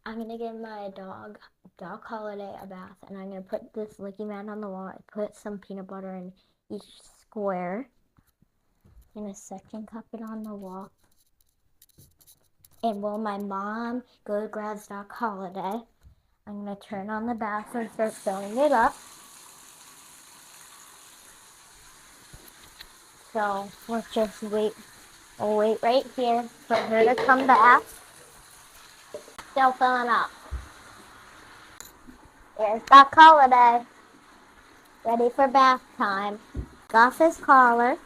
I'm gonna give my dog Holiday, a bath, and I'm gonna put this licky mat on the wall. I put some peanut butter in each square. I'm gonna suction cup it on the wall. And while my mom grabs Doc Holiday, I'm gonna turn on the bath and start filling it up. So let's just wait. We'll wait right here for her to come back. Still filling up. There's Doc Holiday. Ready for bath time. Off his collar.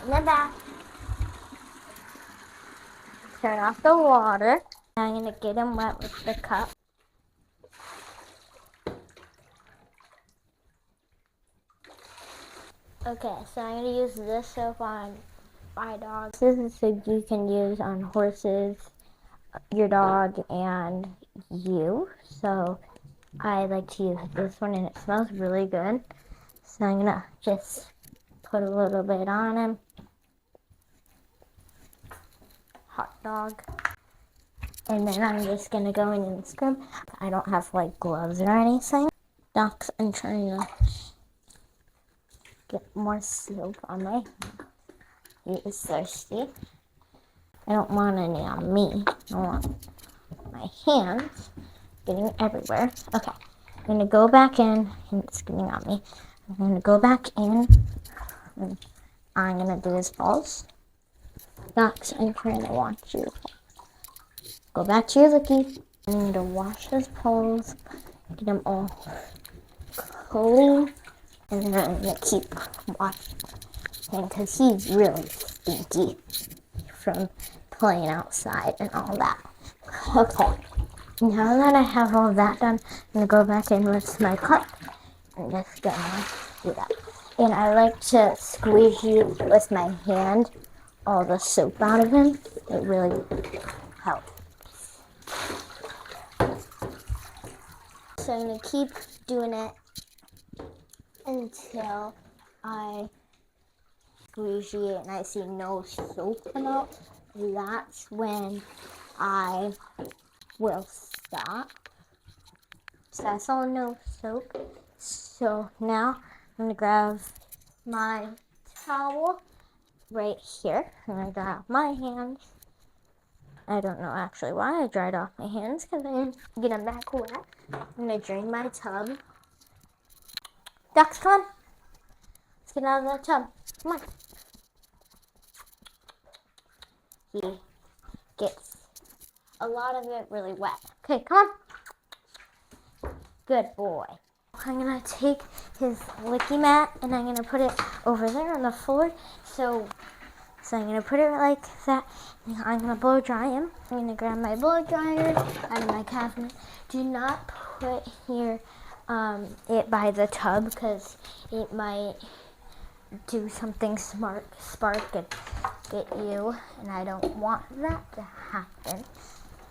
In the bath. Turn off the water. I'm gonna get him wet with the cup. Okay, so I'm gonna use this soap on my dog. This is a soap you can use on horses, your dog, and you. So I like to use this one, and it smells really good. So I'm gonna just put a little bit on him. Hot dog. And then I'm just gonna go in and scrub. I don't have like gloves or anything. Docs, I'm trying to get more soap on my hand. He is thirsty. I don't want any on me. I want my hands getting everywhere. Okay, I'm gonna go back in, and it's getting on me. I'm gonna go back in, and I'm gonna do his balls. Docs, I'm trying to watch you. Go back to your licky. I need to wash his paws, get them all clean, and then I'm gonna keep washing him because he's really stinky from playing outside and all that. Okay, now that I have all that done, I'm gonna go back in with my cup and just gonna do that. And I like to squeegee with my hand all the soap out of him. It really helps. So I'm gonna keep doing it until I squeegee it and I see no soap come out. That's when I will stop. So I saw no soap. So now I'm gonna grab my towel right here. I'm gonna dry off my hands. I don't know actually why I dried off my hands because I'm getting back wet. I'm gonna drain my tub. Ducks, come on. Let's get out of the tub. Come on. He gets a lot of it really wet. Okay, come on. Good boy. I'm gonna take his licky mat and I'm gonna put it over there on the floor. So I'm gonna put it like that. I'm gonna blow dry him. I'm gonna grab my blow dryer out of my cabinet. Do not put here it by the tub because it might do something spark and get you, and I don't want that to happen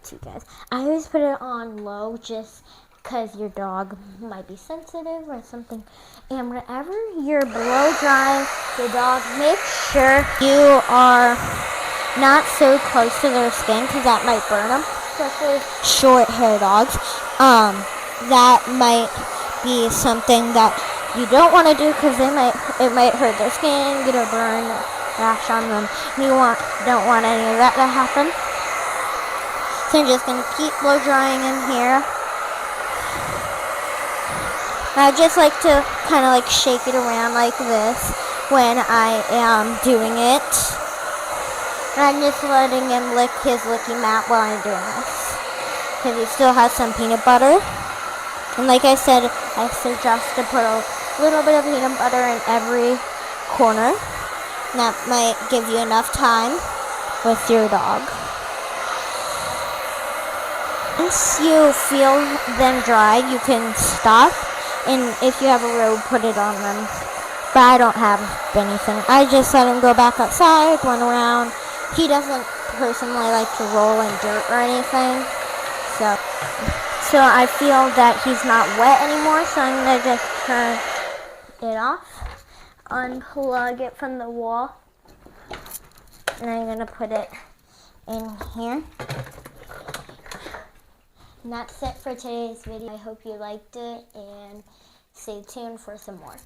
to you guys. I always put it on low just because your dog might be sensitive or something. And whenever you're blow drying the dog, make sure you are not so close to their skin because that might burn them, especially short hair dogs. That might be something that you don't want to do because it might hurt their skin, get a burn, rash on them. You don't want any of that to happen. So I'm just gonna keep blow drying in here. I just like to kind of like shake it around like this when I am doing it. And I'm just letting him lick his licky mat while I'm doing this because he still has some peanut butter. And like I said, I suggest to put a little bit of peanut butter in every corner. That might give you enough time with your dog. Once you feel them dry, you can stop. And if you have a robe, put it on them. But I don't have anything. I just let him go back outside, run around. He doesn't personally like to roll in dirt or anything. So I feel that he's not wet anymore, so I'm going to just turn it off, unplug it from the wall, And I'm gonna put it in here. And that's it for today's video. I hope you liked it and stay tuned for some more.